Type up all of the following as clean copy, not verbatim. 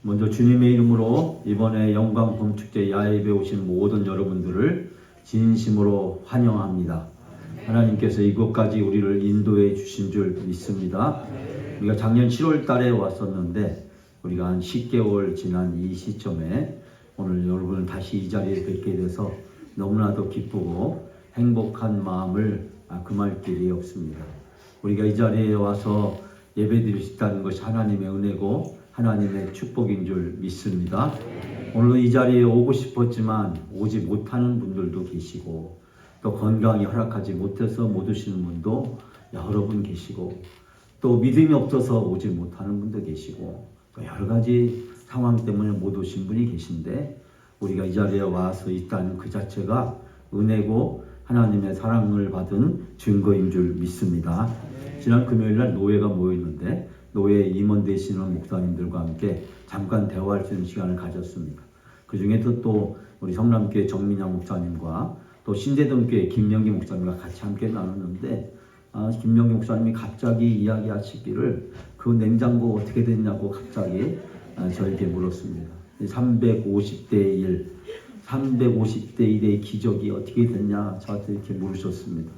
먼저 주님의 이름으로 이번에 영광 봄축제 야외에 오신 모든 여러분들을 진심으로 환영합니다. 하나님께서 이곳까지 우리를 인도해 주신 줄 믿습니다. 우리가 작년 7월 달에 왔었는데 우리가 한 10개월 지난 이 시점에 오늘 여러분을 다시 이 자리에 뵙게 돼서 너무나도 기쁘고 행복한 마음을 금할 길이 없습니다. 우리가 이 자리에 와서 예배드릴 수 있다는 것이 하나님의 은혜고 하나님의 축복인 줄 믿습니다. 오늘도 이 자리에 오고 싶었지만 오지 못하는 분들도 계시고 또 건강이 허락하지 못해서 못 오시는 분도 여러 분 계시고 또 믿음이 없어서 오지 못하는 분도 계시고 또 여러 가지 상황 때문에 못 오신 분이 계신데 우리가 이 자리에 와서 있다는 그 자체가 은혜고 하나님의 사랑을 받은 증거인 줄 믿습니다. 지난 금요일날 노예가 모였는데 노예 임원 되시는 목사님들과 함께 잠깐 대화할 수 있는 시간을 가졌습니다. 그 중에도 또 우리 성남교회 정민양 목사님과 또 신대동교회 김명기 목사님과 같이 함께 나눴는데 김명기 목사님이 갑자기 이야기하시기를 그 냉장고 어떻게 됐냐고 갑자기 저에게 물었습니다. 350대 1, 350대 1의 기적이 어떻게 됐냐 저한테 이렇게 물으셨습니다.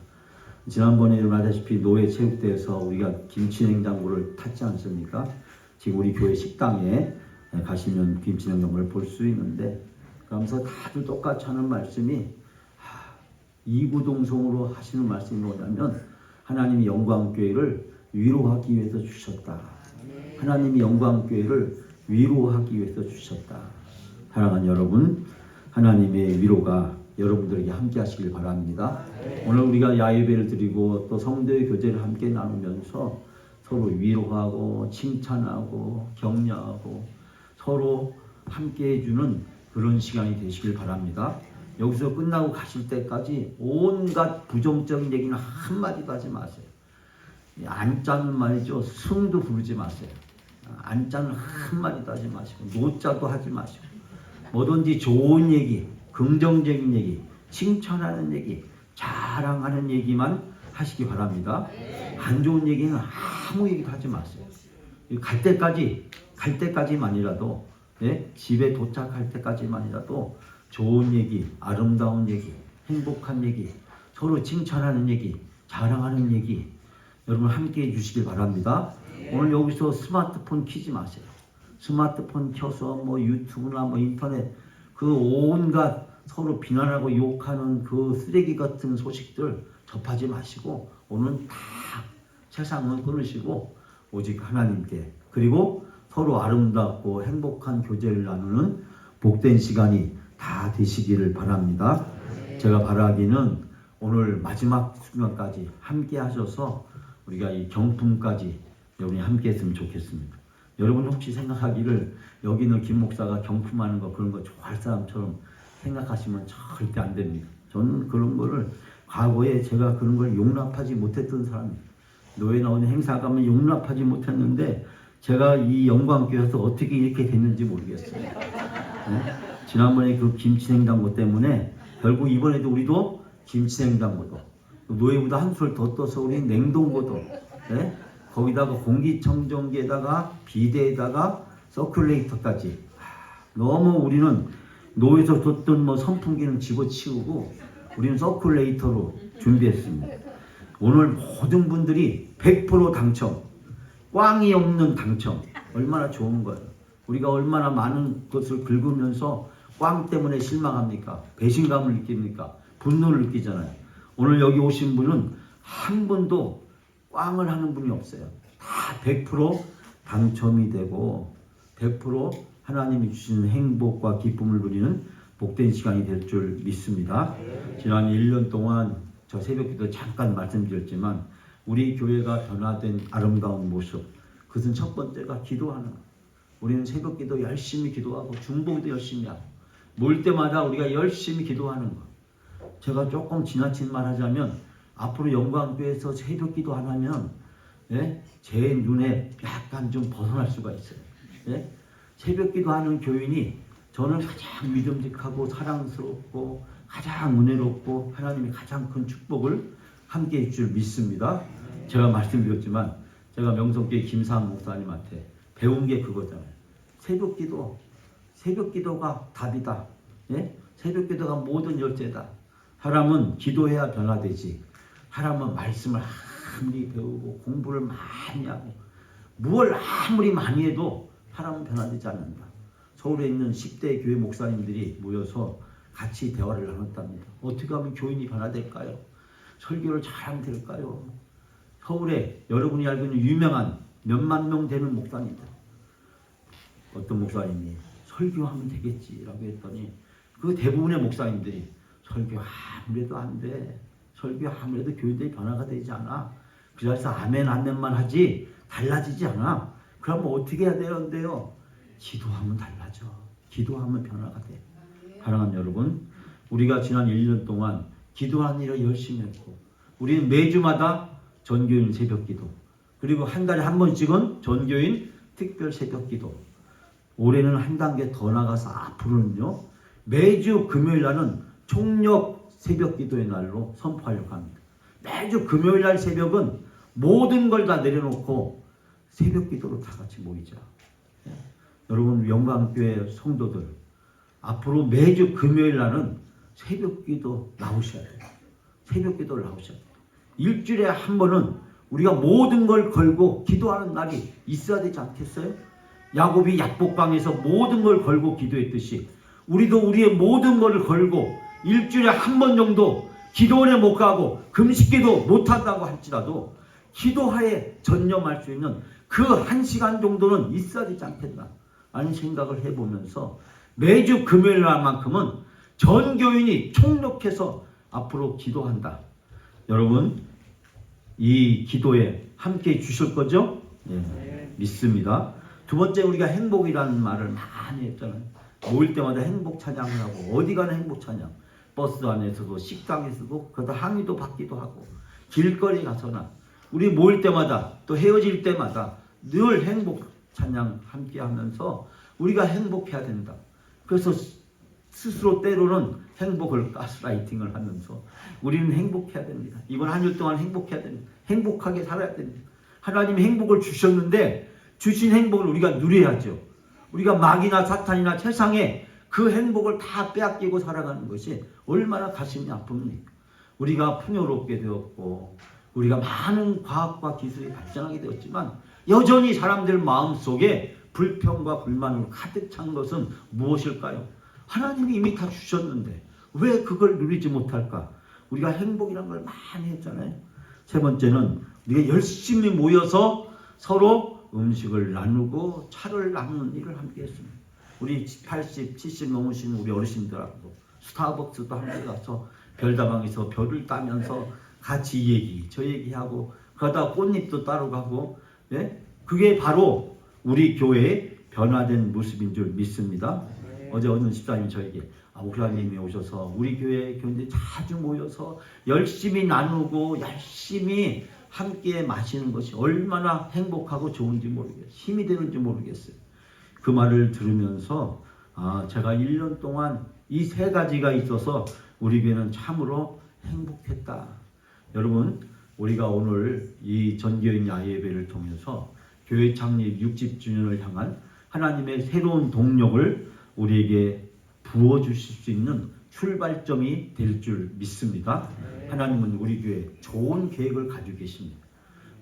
지난번에 일어나다시피 노예 체육대에서 우리가 김치냉장고를 탔지 않습니까? 지금 우리 교회 식당에 가시면 김치냉장고를 볼 수 있는데 그러면서 다들 똑같이 하는 말씀이 이구동성으로 하시는 말씀이 뭐냐면 하나님이 영광교회를 위로하기 위해서 주셨다. 하나님이 영광교회를 위로하기 위해서 주셨다. 사랑하는 여러분, 하나님의 위로가 여러분들에게 함께 하시길 바랍니다. 오늘 우리가 야외배를 드리고 또 성도의 교제를 함께 나누면서 서로 위로하고 칭찬하고 격려하고 서로 함께 해주는 그런 시간이 되시길 바랍니다. 여기서 끝나고 가실 때까지 온갖 부정적인 얘기는 한마디도 하지 마세요. 안자는 말이죠. 승도 부르지 마세요. 안자는 한마디도 하지 마시고 노자도 하지 마시고 뭐든지 좋은 얘기, 긍정적인 얘기, 칭찬하는 얘기, 자랑하는 얘기만 하시기 바랍니다. 안 좋은 얘기는 아무 얘기도 하지 마세요. 갈 때까지만이라도 집에 도착할 때까지만이라도 좋은 얘기, 아름다운 얘기, 행복한 얘기, 서로 칭찬하는 얘기, 자랑하는 얘기 여러분 함께 해주시길 바랍니다. 오늘 여기서 스마트폰 켜지 마세요. 스마트폰 켜서 뭐 유튜브나 뭐 인터넷 그 온갖 서로 비난하고 욕하는 그 쓰레기 같은 소식들 접하지 마시고 오늘은 다 세상은 끊으시고 오직 하나님께 그리고 서로 아름답고 행복한 교제를 나누는 복된 시간이 다 되시기를 바랍니다. 제가 바라기는 오늘 마지막 순간까지 함께 하셔서 우리가 이 경품까지 여러분이 함께 했으면 좋겠습니다. 여러분 혹시 생각하기를 여기는 김 목사가 경품하는 거 그런 거 좋아할 사람처럼 생각하시면 절대 안 됩니다. 저는 그런 거를 과거에 제가 그런 걸 용납하지 못했던 사람입니다. 노예 나오는 행사 가면 용납하지 못했는데 제가 이 영광교회에서 어떻게 이렇게 됐는지 모르겠어요. 지난번에 그 김치냉장고 때문에 결국 이번에도 우리도 김치냉장고도 노예보다 한 술 더 떠서 우리 냉동고도 거기다가 공기청정기에다가 비데에다가 서큘레이터까지 너무 우리는 노예에서 줬던 뭐 선풍기는 집어치우고 우리는 서큘레이터로 준비했습니다. 오늘 모든 분들이 100% 당첨, 꽝이 없는 당첨 얼마나 좋은 거예요. 우리가 얼마나 많은 것을 긁으면서 꽝 때문에 실망합니까? 배신감을 느낍니까? 분노를 느끼잖아요. 오늘 여기 오신 분은 한 분도 꽝을 하는 분이 없어요. 다 100% 당첨이 되고 100% 하나님이 주시는 행복과 기쁨을 누리는 복된 시간이 될 줄 믿습니다. 지난 1년 동안 저 새벽기도 잠깐 말씀드렸지만 우리 교회가 변화된 아름다운 모습 그것은 첫 번째가 기도하는 것. 우리는 새벽기도 열심히 기도하고 중보기도 열심히 하고 모일 때마다 우리가 열심히 기도하는 것. 제가 조금 지나친 말 하자면 앞으로 영광교회에서 새벽기도 안 하면 제 눈에 약간 좀 벗어날 수가 있어요. 새벽기도 하는 교인이 저는 가장 믿음직하고 사랑스럽고 가장 은혜롭고 하나님이 가장 큰 축복을 함께 해줄 줄 믿습니다. 제가 말씀드렸지만 제가 명성교회 김상욱 목사님한테 배운 게 그거잖아요. 새벽 기도가 답이다. 예? 새벽 기도가 모든 열쇠다. 사람은 기도해야 변화되지. 사람은 말씀을 아무리 배우고 공부를 많이 하고 무엇을 아무리 많이 해도 사람은 변화되지 않는다. 서울에 있는 10대 교회 목사님들이 모여서 같이 대화를 나눴답니다. 어떻게 하면 교인이 변화될까요? 설교를 잘하면 될까요? 서울에 여러분이 알고 있는 유명한 몇만 명 되는 목사님들, 어떤 목사님이 설교하면 되겠지라고 했더니 그 대부분의 목사님들이 설교 아무래도 안 돼. 설교 아무래도 교인들이 변화가 되지 않아. 그 자리에서 아멘만 하지 달라지지 않아. 그럼 어떻게 해야 되는데요? 기도하면 달라져. 기도하면 변화가 돼. 사랑하는 여러분, 우리가 지난 1년 동안 기도하는 일을 열심히 했고 우리는 매주마다 전교인 새벽기도, 그리고 한 달에 한 번씩은 전교인 특별 새벽기도, 올해는 한 단계 더 나가서 앞으로는요 매주 금요일 날은 총력 새벽기도의 날로 선포하려고 합니다. 매주 금요일 날 새벽은 모든 걸 다 내려놓고 새벽기도로 다 같이 모이자. 여러분 영광교회 성도들, 앞으로 매주 금요일 날은 새벽기도 나오셔야 돼요. 새벽기도를 나오셔야 돼요. 일주일에 한 번은 우리가 모든 걸 걸고 기도하는 날이 있어야 되지 않겠어요? 야곱이 약복강에서 모든 걸 걸고 기도했듯이 우리도 우리의 모든 걸 걸고 일주일에 한 번 정도 기도원에 못 가고 금식기도 못 한다고 할지라도 기도하에 전념할 수 있는 그 1시간 정도는 있어야 되지 않겠나 하는 생각을 해보면서 매주 금요일 날만큼은 전 교인이 총력해서 앞으로 기도한다. 여러분 이 기도에 함께 주실 거죠? 네, 믿습니다. 두 번째, 우리가 행복이라는 말을 많이 했잖아요. 모일 때마다 행복 찬양을 하고 어디 가나 행복 찬양, 버스 안에서도 식당에서도 그러다 항의도 받기도 하고 길거리 가서나 우리 모일 때마다 또 헤어질 때마다 늘 행복 찬양 함께 하면서 우리가 행복해야 된다. 그래서 스스로 때로는 행복을 가스라이팅을 하면서 우리는 행복해야 됩니다. 이번 한 주 동안 행복해야 됩니다. 행복하게 살아야 됩니다. 하나님이 행복을 주셨는데 주신 행복을 우리가 누려야죠. 우리가 마귀나 사탄이나 세상에 그 행복을 다 빼앗기고 살아가는 것이 얼마나 가슴이 아픕니까? 우리가 풍요롭게 되었고 우리가 많은 과학과 기술이 발전하게 되었지만 여전히 사람들 마음속에 불평과 불만으로 가득 찬 것은 무엇일까요? 하나님이 이미 다 주셨는데 왜 그걸 누리지 못할까? 우리가 행복이란 걸 많이 했잖아요. 세 번째는 우리가 열심히 모여서 서로 음식을 나누고 차를 나누는 일을 함께 했습니다. 우리 80, 70 넘으신 우리 어르신들하고 스타벅스도 함께 가서 별다방에서 별을 따면서 같이 이 얘기 저 얘기하고 그러다 꽃잎도 따러 가고, 예? 그게 바로 우리 교회의 변화된 모습인 줄 믿습니다. 어제 어느 집사님이 저에게 목사님이 오셔서 우리 교회 교인들이 자주 모여서 열심히 나누고 열심히 함께 마시는 것이 얼마나 행복하고 좋은지 모르겠어요. 힘이 되는지 모르겠어요. 그 말을 들으면서 제가 1년 동안 이 세 가지가 있어서 우리 교회는 참으로 행복했다. 여러분, 우리가 오늘 이 전교인 야예배를 통해서 교회 창립 60주년을 향한 하나님의 새로운 동력을 우리에게 부어주실 수 있는 출발점이 될 줄 믿습니다. 하나님은 우리 교회에 좋은 계획을 가지고 계십니다.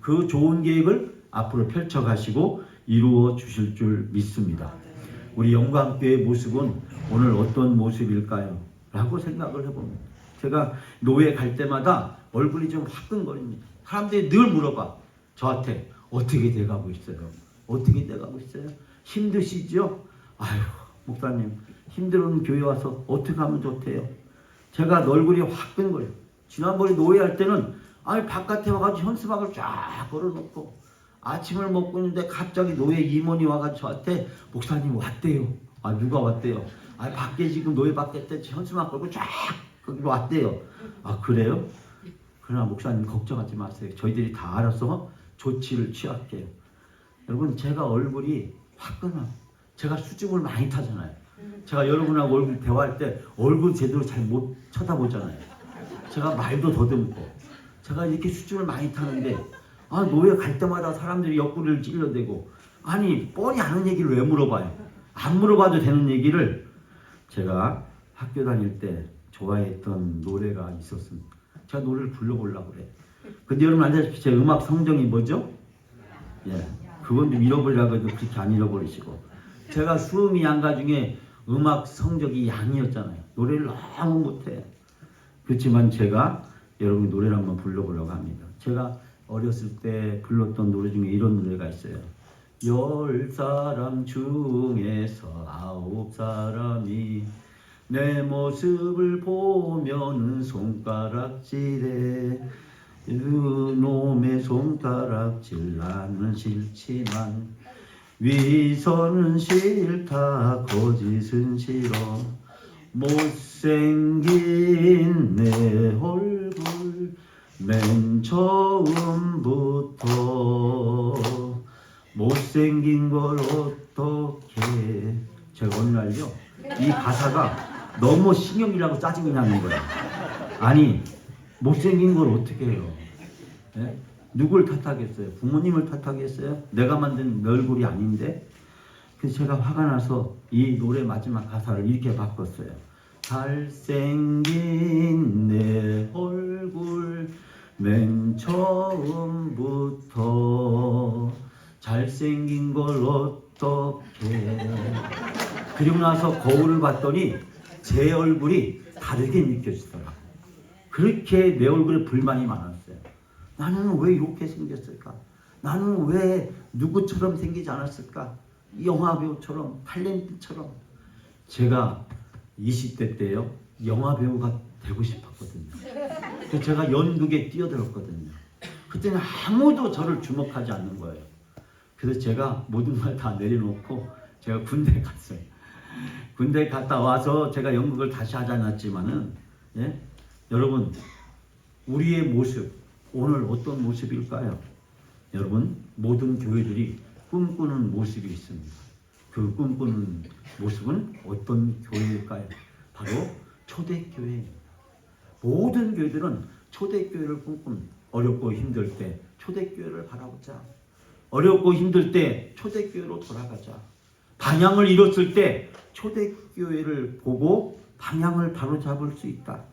그 좋은 계획을 앞으로 펼쳐가시고 이루어 주실 줄 믿습니다. 우리 영광교회의 모습은 오늘 어떤 모습일까요? 라고 생각을 해봅니다. 제가 노예 갈 때마다 얼굴이 좀 화끈거립니다. 사람들이 늘 물어봐. 저한테 어떻게 돼가고 있어요? 어떻게 돼가고 있어요? 힘드시죠? 아유, 목사님 힘들은 교회 와서 어떻게 하면 좋대요? 제가 얼굴이 화끈거려요. 지난번에 노예할 때는 바깥에 와가지고 현수막을 쫙 걸어놓고 아침을 먹고 있는데 갑자기 노예 임원이 와가지고 저한테 목사님 왔대요. 누가 왔대요? 밖에 지금 노예 밖에 때 현수막 걸고 쫙 거기로 왔대요. 그래요? 그러나 목사님 걱정하지 마세요. 저희들이 다 알아서 조치를 취할게요. 여러분, 제가 얼굴이 화끈하고 제가 수줍음을 많이 타잖아요. 제가 여러분하고 얼굴 대화할 때 얼굴 제대로 잘 못 쳐다보잖아요. 제가 말도 더듬고 제가 이렇게 수줍음을 많이 타는데 노예 갈 때마다 사람들이 옆구리를 찔러대고 뻔히 아는 얘기를 왜 물어봐요? 안 물어봐도 되는 얘기를 제가 학교 다닐 때 좋아했던 노래가 있었습니다. 제가 노래를 불러보려고 그래요. 근데 여러분 알다시피 제 음악 성정이 뭐죠? 예, 그건 좀 잃어버리라고 해도 그렇게 안 잃어버리시고, 제가 수음이 양가 중에 음악 성적이 양이었잖아요. 노래를 너무 못해요. 그렇지만 제가 여러분 노래를 한번 불러보려고 합니다. 제가 어렸을 때 불렀던 노래 중에 이런 노래가 있어요. 10사람 중에서 9사람이 내 모습을 보면 손가락질해. 그놈의 손가락질 나는 싫지만 위선은 싫다 거짓은 싫어. 못생긴 내 얼굴 맨 처음부터 못생긴 걸 어떻게. 제가 어느 날요 이 가사가 너무 신경이라고 짜증이 나는 거야. 아니 못생긴 걸 어떻게 해요? 예? 누굴 탓하겠어요? 부모님을 탓하겠어요? 내가 만든 내 얼굴이 아닌데? 그래서 제가 화가 나서 이 노래 마지막 가사를 이렇게 바꿨어요. 잘생긴 내 얼굴 맨 처음부터 잘생긴 걸 어떻게. 그리고 나서 거울을 봤더니 제 얼굴이 다르게 느껴지더라고요. 그렇게 내 얼굴에 불만이 많았어요. 나는 왜 이렇게 생겼을까? 나는 왜 누구처럼 생기지 않았을까? 영화배우처럼, 탤런트처럼. 제가 20대 때요 영화배우가 되고 싶었거든요. 그래서 제가 연극에 뛰어들었거든요. 그때는 아무도 저를 주목하지 않는 거예요. 그래서 제가 모든 걸 다 내려놓고 제가 군대에 갔어요. 군대 갔다 와서 제가 연극을 다시 하지 않았지만은, 예? 여러분 우리의 모습 오늘 어떤 모습일까요? 여러분 모든 교회들이 꿈꾸는 모습이 있습니다. 그 꿈꾸는 모습은 어떤 교회일까요? 바로 초대교회입니다. 모든 교회들은 초대교회를 꿈꿉니다. 어렵고 힘들 때 초대교회를 바라보자. 어렵고 힘들 때 초대교회로 돌아가자. 방향을 잃었을 때 초대교회를 보고 방향을 바로잡을 수 있다.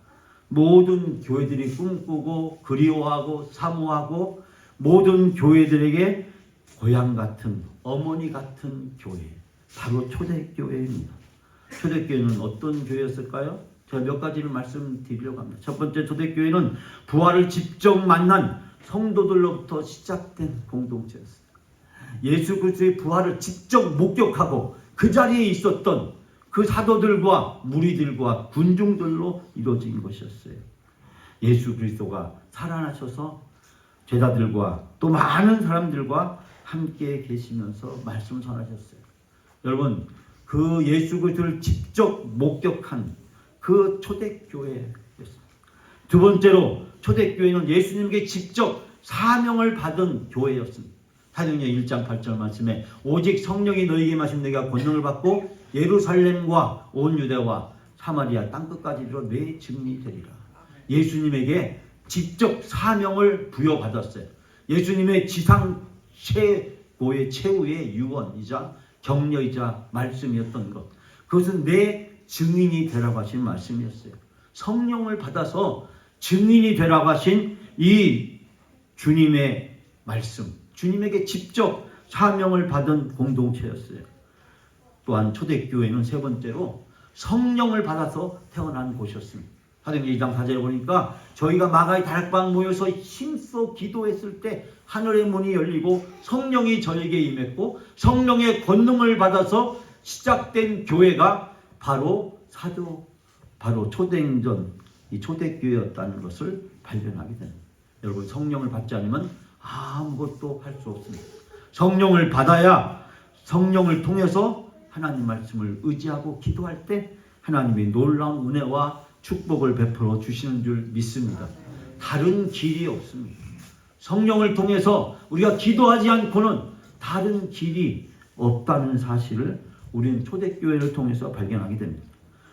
모든 교회들이 꿈꾸고 그리워하고 사모하고 모든 교회들에게 고향 같은 어머니 같은 교회, 바로 초대교회입니다. 초대교회는 어떤 교회였을까요? 제가 몇 가지를 말씀드리려고 합니다. 첫 번째, 초대교회는 부활을 직접 만난 성도들로부터 시작된 공동체였습니다. 예수 그리스도의 부활을 직접 목격하고 그 자리에 있었던 그 사도들과 무리들과 군중들로 이루어진 것이었어요. 예수 그리스도가 살아나셔서 제자들과 또 많은 사람들과 함께 계시면서 말씀을 전하셨어요. 여러분 그 예수 그리스도를 직접 목격한 그 초대교회였습니다. 두 번째로 초대교회는 예수님께 직접 사명을 받은 교회였습니다. 사도행전 1장 8절 말씀에 오직 성령이 너희에게 임하시면 너희가 권능을 받고 예루살렘과 온 유대와 사마리아 땅끝까지 이르러 내 증인이 되리라. 예수님에게 직접 사명을 부여받았어요. 예수님의 지상 최고의 최후의 유언이자 격려이자 말씀이었던 것, 그것은 내 증인이 되라고 하신 말씀이었어요. 성령을 받아서 증인이 되라고 하신 이 주님의 말씀, 주님에게 직접 사명을 받은 공동체였어요. 또한 초대교회는 세 번째로 성령을 받아서 태어난 곳이었습니다. 사도행전 2장 4절에 보니까 저희가 마가의 다락방 모여서 힘써 기도했을 때 하늘의 문이 열리고 성령이 저에게 임했고 성령의 권능을 받아서 시작된 교회가 바로 초대행전 이 초대교회였다는 것을 발견하게 됩니다. 여러분 성령을 받지 않으면 아무것도 할 수 없습니다. 성령을 받아야 성령을 통해서 하나님 말씀을 의지하고 기도할 때 하나님이 놀라운 은혜와 축복을 베풀어 주시는 줄 믿습니다. 다른 길이 없습니다. 성령을 통해서 우리가 기도하지 않고는 다른 길이 없다는 사실을 우리는 초대교회를 통해서 발견하게 됩니다.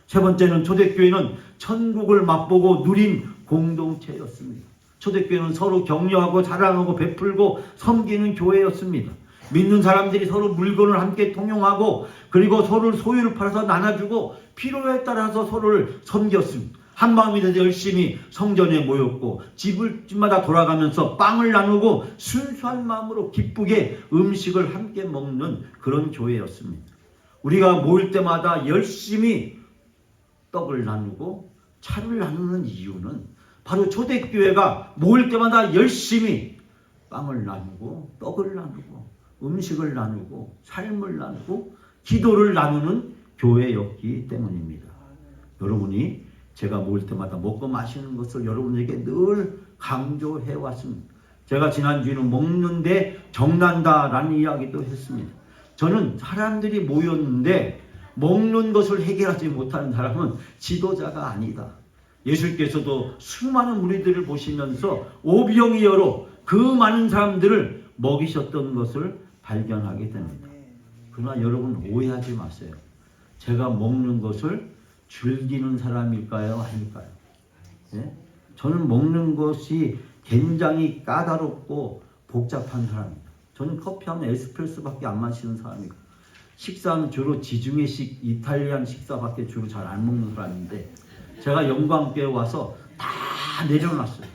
세 번째는 초대교회는 천국을 맛보고 누린 공동체였습니다. 초대교회는 서로 격려하고 사랑하고 베풀고 섬기는 교회였습니다. 믿는 사람들이 서로 물건을 함께 통용하고 그리고 서로를 소유를 팔아서 나눠주고 필요에 따라서 서로를 섬겼습니다. 한마음이 돼서 열심히 성전에 모였고 집마다 돌아가면서 빵을 나누고 순수한 마음으로 기쁘게 음식을 함께 먹는 그런 교회였습니다. 우리가 모일 때마다 열심히 떡을 나누고 차를 나누는 이유는 바로 초대교회가 모일 때마다 열심히 빵을 나누고 떡을 나누고 음식을 나누고 삶을 나누고 기도를 나누는 교회였기 때문입니다. 여러분이 제가 모일 때마다 먹고 마시는 것을 여러분에게 늘 강조해 왔습니다. 제가 지난주에는 먹는데 정난다라는 이야기도 했습니다. 저는 사람들이 모였는데 먹는 것을 해결하지 못하는 사람은 지도자가 아니다. 예수께서도 수많은 무리들을 보시면서 오병이어로 그 많은 사람들을 먹이셨던 것을 발견하게 됩니다. 그러나 여러분 오해하지 마세요. 제가 먹는 것을 즐기는 사람일까요? 아닐까요? 네? 저는 먹는 것이 굉장히 까다롭고 복잡한 사람입니다. 저는 커피하면 에스프레소밖에 안 마시는 사람이고 식사는 주로 지중해식 이탈리안 식사밖에 주로 잘 안 먹는 사람인데 제가 영광교회 와서 다 내려놨어요.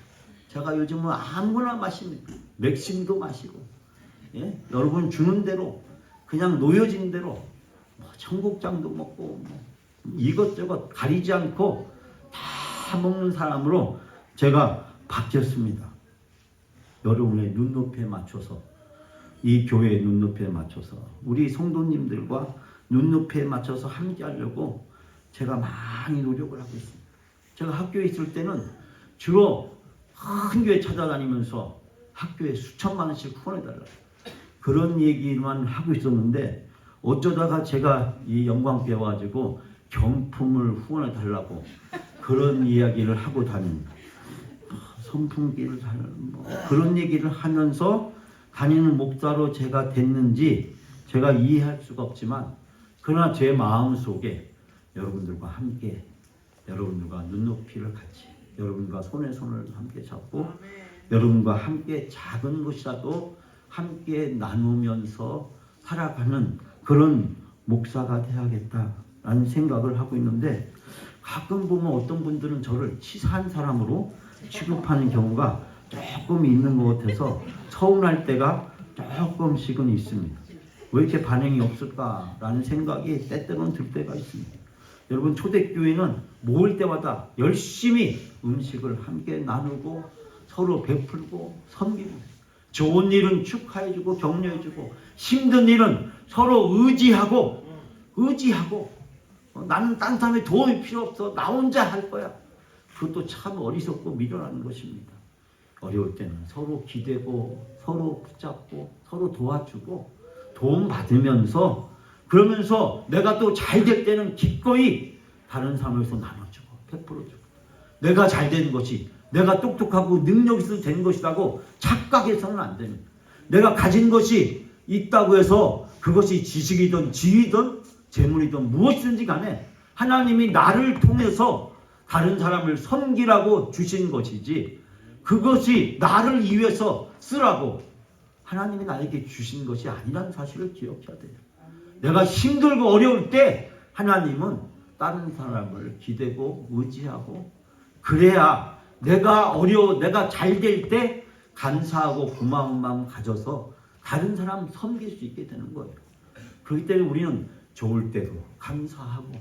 제가 요즘은 아무거나 마십니다. 맥심도 마시고 예? 여러분 주는 대로 그냥 놓여진 대로 뭐 청국장도 먹고 뭐 이것저것 가리지 않고 다 먹는 사람으로 제가 바뀌었습니다. 여러분의 눈높이에 맞춰서 이 교회의 눈높이에 맞춰서 우리 성도님들과 눈높이에 맞춰서 함께 하려고 제가 많이 노력을 하고 있습니다. 제가 학교에 있을 때는 주로 큰 교회 찾아다니면서 학교에 수천만 원씩 후원해달라고 그런 얘기만 하고 있었는데 어쩌다가 제가 이 영광교회 와가지고 경품을 후원해달라고 그런 이야기를 하고 다닙니다. 선풍기를 뭐 그런 얘기를 하면서 다니는 목사로 제가 됐는지 제가 이해할 수가 없지만 그러나 제 마음속에 여러분들과 함께 여러분들과 눈높이를 같이 여러분과 손에 손을 함께 잡고 여러분과 함께 작은 것이라도 함께 나누면서 살아가는 그런 목사가 돼야겠다라는 생각을 하고 있는데 가끔 보면 어떤 분들은 저를 치사한 사람으로 취급하는 경우가 조금 있는 것 같아서 서운할 때가 조금씩은 있습니다. 왜 이렇게 반응이 없을까라는 생각이 때때로는 들 때가 있습니다. 여러분 초대교회는 모일 때마다 열심히 음식을 함께 나누고 서로 베풀고 섬기고 좋은 일은 축하해주고 격려해주고 힘든 일은 서로 의지하고 나는 딴 사람의 도움이 필요 없어 나 혼자 할 거야. 그것도 참 어리석고 미련한 것입니다. 어려울 때는 서로 기대고 서로 붙잡고 서로 도와주고 도움 받으면서 그러면서 내가 또 잘 될 때는 기꺼이 다른 사람에서 나눠주고 베풀어주고 내가 잘 된 것이 내가 똑똑하고 능력 있어서 된 것이라고 착각해서는 안 됩니다. 내가 가진 것이 있다고 해서 그것이 지식이든 지위든 재물이든 무엇이든지 간에 하나님이 나를 통해서 다른 사람을 섬기라고 주신 것이지 그것이 나를 위해서 쓰라고 하나님이 나에게 주신 것이 아니라는 사실을 기억해야 돼요. 내가 힘들고 어려울 때 하나님은 다른 사람을 기대고 의지하고 그래야 내가 잘 될 때 감사하고 고마운 마음 가져서 다른 사람 섬길 수 있게 되는 거예요. 그렇기 때문에 우리는 좋을 때도 감사하고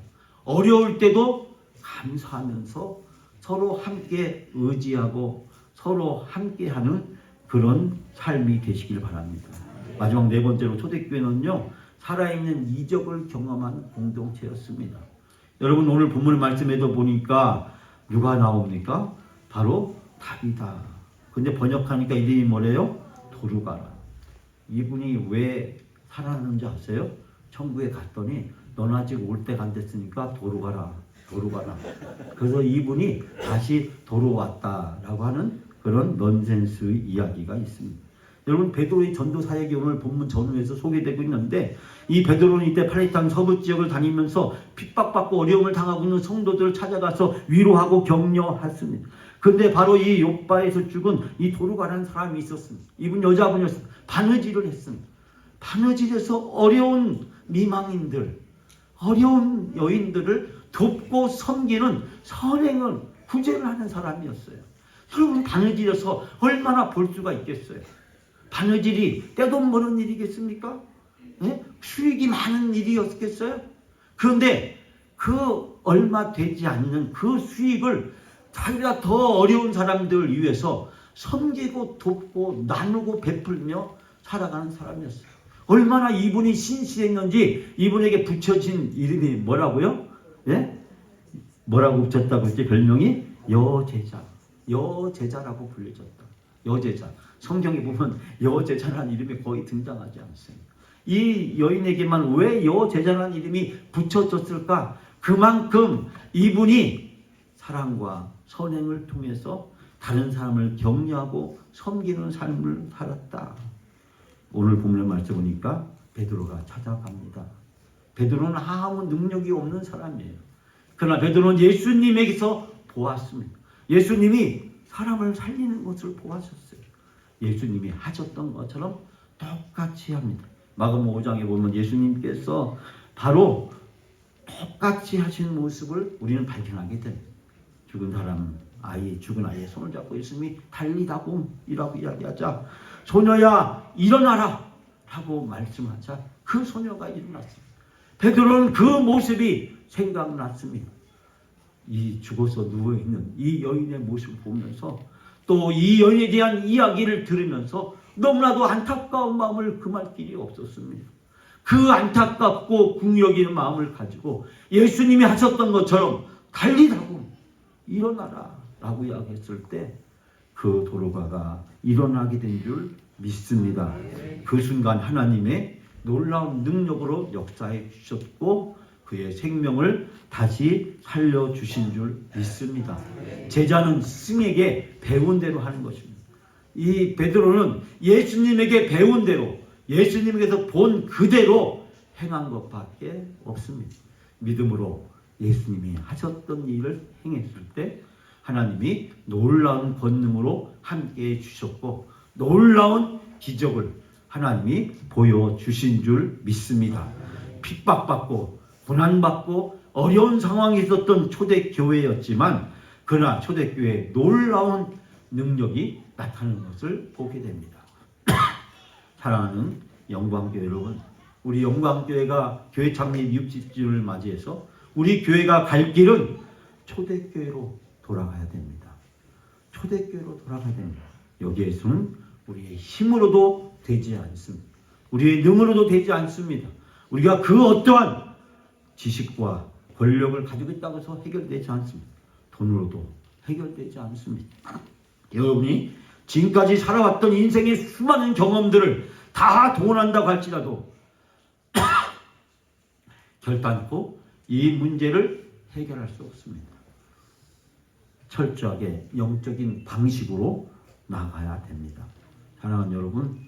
어려울 때도 감사하면서 서로 함께 의지하고 서로 함께하는 그런 삶이 되시길 바랍니다. 마지막 네 번째로 초대교회는요. 살아있는 이적을 경험한 공동체였습니다. 여러분 오늘 본문 말씀에도 보니까 누가 나옵니까? 바로 다비다. 근데 번역하니까 이름이 뭐래요? 도루가라. 이분이 왜 살아나는지 아세요? 천국에 갔더니 넌 아직 올 때가 안 됐으니까 도루가라. 그래서 이분이 다시 돌아왔다라고 하는 그런 넌센스 이야기가 있습니다. 여러분 베드로의 전도 사역이 오늘 본문 전후에서 소개되고 있는데 이 베드로는 이때 팔레스타인 서부 지역을 다니면서 핍박받고 어려움을 당하고 있는 성도들을 찾아가서 위로하고 격려했습니다. 그런데 바로 이 욥바에서 죽은 이 도루가라는 사람이 있었습니다. 이분 여자분이었습니다. 바느질을 했습니다. 바느질에서 어려운 미망인들, 어려운 여인들을 돕고 섬기는 선행을 구제를 하는 사람이었어요. 여러분, 바느질에서 얼마나 볼 수가 있겠어요? 바느질이 떼돈 버는 일이겠습니까? 네? 수익이 많은 일이었겠어요? 그런데 그 얼마 되지 않는 그 수익을 자기가 더 어려운 사람들을 위해서 섬기고 돕고 나누고 베풀며 살아가는 사람이었어요. 얼마나 이분이 신실했는지 이분에게 붙여진 이름이 뭐라고요? 예? 뭐라고 붙였다고 했지? 별명이 여제자. 여제자라고 불려졌다. 여제자. 성경에 보면 여제자라는 이름이 거의 등장하지 않습니다. 이 여인에게만 왜 여제자라는 이름이 붙여졌을까? 그만큼 이분이 사랑과 선행을 통해서 다른 사람을 격려하고 섬기는 삶을 살았다. 오늘 본문의 말씀 보니까 베드로가 찾아갑니다. 베드로는 아무 능력이 없는 사람이에요. 그러나 베드로는 예수님에게서 보았습니다. 예수님이 사람을 살리는 것을 보았었어요. 예수님이 하셨던 것처럼 똑같이 합니다. 마가복음 5장에 보면 예수님께서 바로 똑같이 하신 모습을 우리는 발견하게 됩니다. 죽은 아이의 손을 잡고 예수님이 달리다곰이라고 이야기하자 소녀야 일어나라 라고 말씀하자 그 소녀가 일어났습니다. 베드로는 그 모습이 생각났습니다. 이 죽어서 누워있는 이 여인의 모습을 보면서 또 이 여인에 대한 이야기를 들으면서 너무나도 안타까운 마음을 금할 길이 없었습니다. 그 안타깝고 궁여기는 마음을 가지고 예수님이 하셨던 것처럼 달리다고 일어나라 라고 이야기했을 때 그 도로가가 일어나게 된 줄 믿습니다. 그 순간 하나님의 놀라운 능력으로 역사해 주셨고 그의 생명을 다시 살려주신 줄 믿습니다. 제자는 스승에게 배운 대로 하는 것입니다. 이 베드로는 예수님에게 배운 대로 예수님께서 본 그대로 행한 것밖에 없습니다. 믿음으로 예수님이 하셨던 일을 행했을 때 하나님이 놀라운 권능으로 함께해 주셨고 놀라운 기적을 하나님이 보여주신 줄 믿습니다. 핍박받고 고난받고 어려운 상황에 있었던 초대교회였지만 그러나 초대교회에 놀라운 능력이 나타나는 것을 보게 됩니다. 사랑하는 영광교회 여러분, 우리 영광교회가 교회 창립 60주년을 맞이해서 우리 교회가 갈 길은 초대교회로 돌아가야 됩니다. 초대교회로 돌아가야 됩니다. 여기에서는 우리의 힘으로도 되지 않습니다. 우리의 능으로도 되지 않습니다. 우리가 그 어떠한 지식과 권력을 가지고 있다고 해서 해결되지 않습니다. 돈으로도 해결되지 않습니다. 여러분이 지금까지 살아왔던 인생의 수많은 경험들을 다 동원한다고 할지라도 결단코 이 문제를 해결할 수 없습니다. 철저하게 영적인 방식으로 나가야 됩니다. 사랑하는 여러분,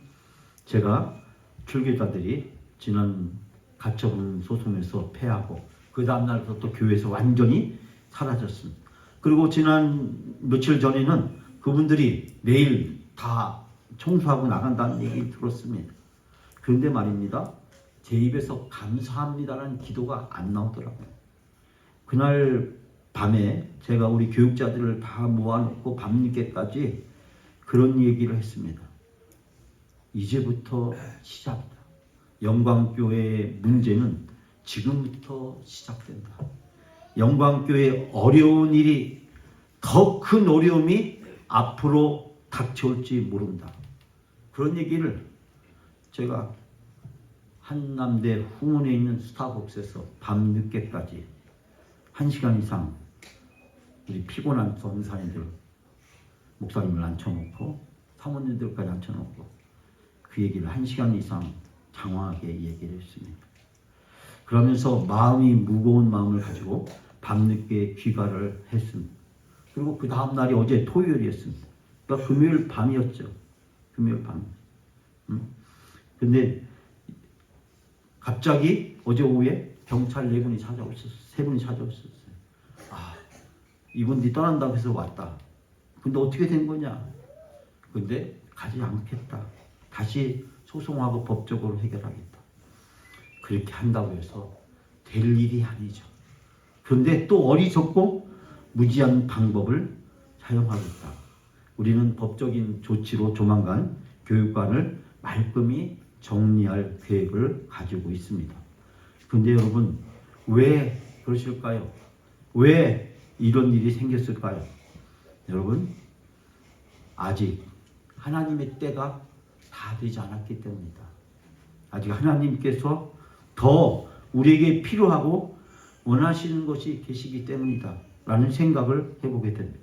제가 출교자들이 지난 가처분 소송에서 패하고 그 다음날부터 또 교회에서 완전히 사라졌습니다. 그리고 지난 며칠 전에는 그분들이 내일 다 청소하고 나간다는 얘기 들었습니다. 그런데 말입니다. 제 입에서 감사합니다라는 기도가 안 나오더라고요. 그날 밤에 제가 우리 교육자들을 다 모아놓고 밤늦게까지 그런 얘기를 했습니다. 이제부터 시작이다. 영광교회의 문제는 지금부터 시작된다. 영광교회의 어려운 일이 더 큰 어려움이 앞으로 닥쳐올지 모른다. 그런 얘기를 제가 한남대 후문에 있는 스타벅스에서 밤늦게까지 1시간 이상 우리 피곤한 전사님들 목사님을 앉혀놓고 사모님들까지 앉혀놓고 그 얘기를 1시간 이상 장황하게 얘기를 했습니다. 그러면서 마음이 무거운 마음을 가지고 밤늦게 귀가를 했습니다. 그리고 그 다음날이 어제 토요일이었습니다. 그러니까 금요일 밤이었죠. 금요일 밤. 근데 갑자기 어제 오후에 경찰 4분이 찾아오셨어요. 3분이 찾아오셨어요. 이분들이 떠난다고 해서 왔다. 근데 어떻게 된 거냐? 근데 가지 않겠다. 다시 소송하고 법적으로 해결하겠다. 그렇게 한다고 해서 될 일이 아니죠. 그런데 또 어리석고 무지한 방법을 사용하겠다. 우리는 법적인 조치로 조만간 교육관을 말끔히 정리할 계획을 가지고 있습니다. 그런데 여러분, 왜 그러실까요? 왜 이런 일이 생겼을까요? 여러분, 아직 하나님의 때가 다 되지 않았기 때문이다. 아직 하나님께서 더 우리에게 필요하고 원하시는 것이 계시기 때문이다 라는 생각을 해보게 됩니다.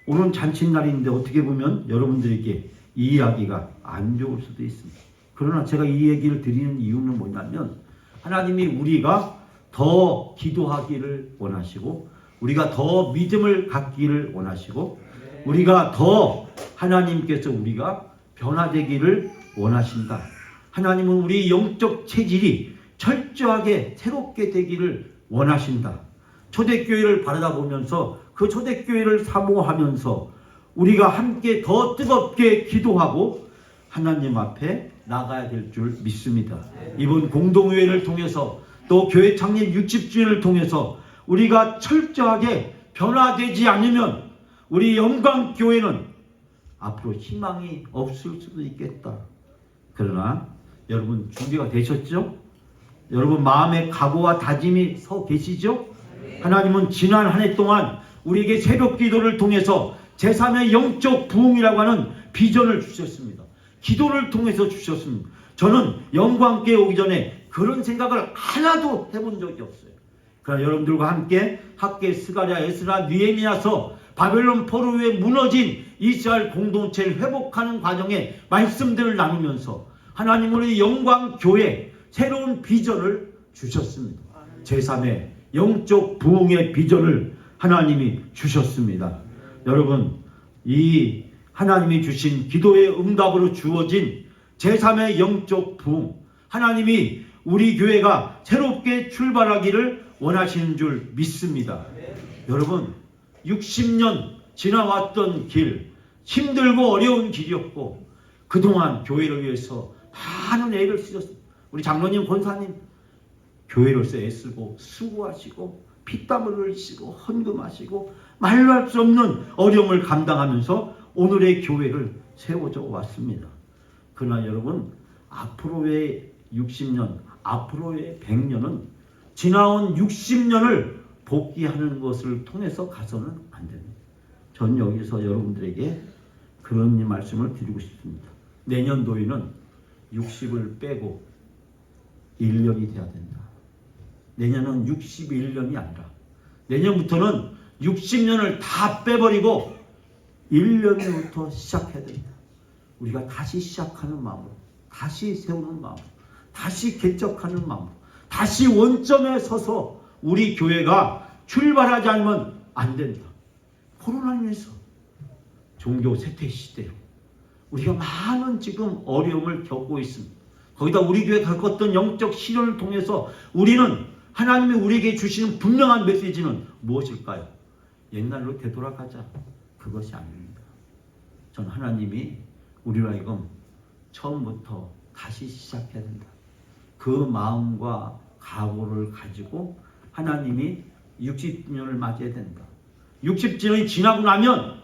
오늘 잔칫날인데 어떻게 보면 여러분들에게 이 이야기가 안 좋을 수도 있습니다. 그러나 제가 이 얘기를 드리는 이유는 뭐냐면, 하나님이 우리가 더 기도하기를 원하시고, 우리가 더 믿음을 갖기를 원하시고, 우리가 더 하나님께서 우리가 변화되기를 원하신다. 하나님은 우리 영적 체질이 철저하게 새롭게 되기를 원하신다. 초대교회를 바라다 보면서 그 초대교회를 사모하면서 우리가 함께 더 뜨겁게 기도하고 하나님 앞에 나가야 될 줄 믿습니다. 이번 공동회의를 통해서 또 교회 창립 60주년을 통해서 우리가 철저하게 변화되지 않으면 우리 영광교회는 앞으로 희망이 없을 수도 있겠다. 그러나 여러분 준비가 되셨죠? 여러분 마음의 각오와 다짐이 서 계시죠? 하나님은 지난 한 해 동안 우리에게 새벽 기도를 통해서 제3의 영적 부흥이라고 하는 비전을 주셨습니다. 기도를 통해서 주셨습니다. 저는 영광교회 오기 전에 그런 생각을 하나도 해본 적이 없어요. 그러나 여러분들과 함께 학계, 스가랴, 에스라, 느헤미야서 바벨론 포로 위에 무너진 이스라엘 공동체를 회복하는 과정에 말씀들을 나누면서 하나님은 우리 영광교회 새로운 비전을 주셨습니다. 제3의 영적 부흥의 비전을 하나님이 주셨습니다. 여러분, 이 하나님이 주신 기도의 응답으로 주어진 제3의 영적 부흥, 하나님이 우리 교회가 새롭게 출발하기를 원하시는 줄 믿습니다. 여러분, 60년 지나왔던 길, 힘들고 어려운 길이었고 그동안 교회를 위해서 많은 애를 쓰셨습니다. 우리 장로님, 권사님 교회로서 애쓰고 수고하시고 피땀을 흘리시고 헌금하시고 말로 할 수 없는 어려움을 감당하면서 오늘의 교회를 세워져 왔습니다. 그러나 여러분, 앞으로의 60년, 앞으로의 100년은 지나온 60년을 복귀하는 것을 통해서 가서는 안 됩니다. 전 여기서 여러분들에게 그런 말씀을 드리고 싶습니다. 내년도에는 60을 빼고 1년이 돼야 된다. 내년은 61년이 아니라 내년부터는 60년을 다 빼버리고 1년부터 시작해야 된다. 우리가 다시 시작하는 마음으로, 다시 세우는 마음으로, 다시 개척하는 마음으로, 다시 원점에 서서 우리 교회가 출발하지 않으면 안 된다. 코로나로 인해서 종교 쇠퇴 시대로 우리가 많은 지금 어려움을 겪고 있습니다. 거기다 우리 교회 겪었던 영적 시련을 통해서 우리는 하나님이 우리에게 주시는 분명한 메시지는 무엇일까요? 옛날로 되돌아가자. 그것이 아닙니다. 전 하나님이 우리로 하여금 처음부터 다시 시작해야 된다. 그 마음과 각오를 가지고 하나님이 60주년을 맞이해야 된다. 60주년이 지나고 나면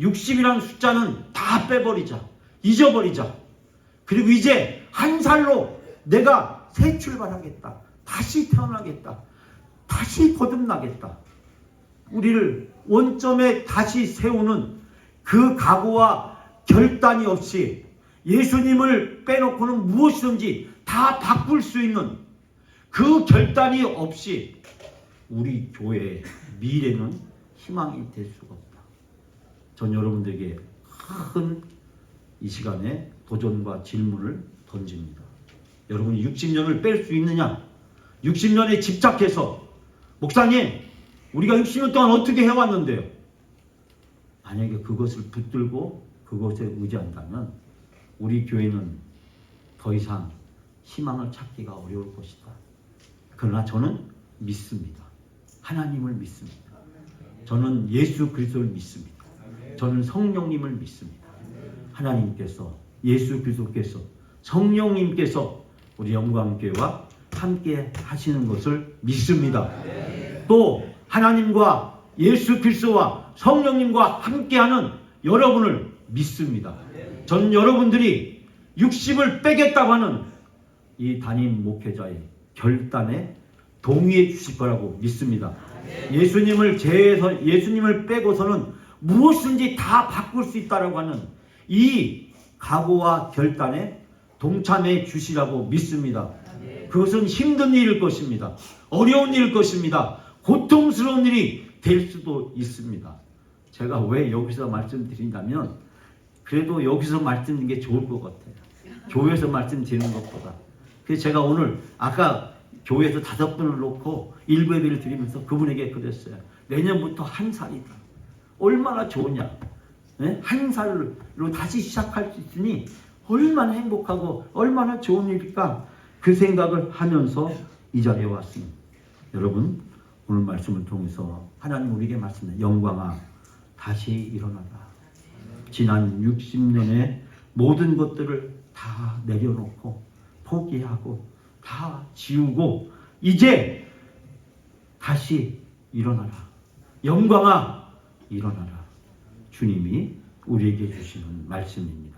60이라는 숫자는 다 빼버리자. 잊어버리자. 그리고 이제 한 살로 내가 새 출발하겠다. 다시 태어나겠다. 다시 거듭나겠다. 우리를 원점에 다시 세우는 그 각오와 결단이 없이 예수님을 빼놓고는 무엇이든지 다 바꿀 수 있는 그 결단이 없이 우리 교회의 미래는 희망이 될 수가 없다. 전 여러분들에게 큰 이 시간에 도전과 질문을 던집니다. 여러분이 60년을 뺄 수 있느냐? 60년에 집착해서 목사님, 우리가 60년 동안 어떻게 해왔는데요? 만약에 그것을 붙들고 그것에 의지한다면 우리 교회는 더 이상 희망을 찾기가 어려울 것이다. 그러나 저는 믿습니다. 하나님을 믿습니다. 저는 예수 그리스도를 믿습니다. 저는 성령님을 믿습니다. 하나님께서, 예수 그리스도께서 성령님께서 우리 영광교회와 함께 하시는 것을 믿습니다. 또 하나님과 예수 그리스도와 성령님과 함께하는 여러분을 믿습니다. 전 여러분들이 60을 빼겠다고 하는 이 담임 목회자의 결단에 동의해 주실 거라고 믿습니다. 예수님을 빼고서는 무엇인지 다 바꿀 수 있다라고 하는 이 각오와 결단에 동참해 주시라고 믿습니다. 그것은 힘든 일일 것입니다. 어려운 일일 것입니다. 고통스러운 일이 될 수도 있습니다. 제가 왜 여기서 말씀드린다면 그래도 여기서 말씀드리는 게 좋을 것 같아요. 교회에서 말씀드리는 것보다. 그래서 제가 오늘 아까 교회에서 5분을 놓고 일부 예배를 드리면서 그분에게 그랬어요. 내년부터 한 살이다. 얼마나 좋으냐. 네? 한 살로 다시 시작할 수 있으니 얼마나 행복하고 얼마나 좋은 일일까 그 생각을 하면서 이 자리에 왔습니다. 여러분 오늘 말씀을 통해서 하나님 우리에게 말씀해 영광아 다시 일어나라. 지난 60년의 모든 것들을 다 내려놓고 포기하고 다 지우고 이제 다시 일어나라. 영광아 일어나라. 주님이 우리에게 주시는 말씀입니다.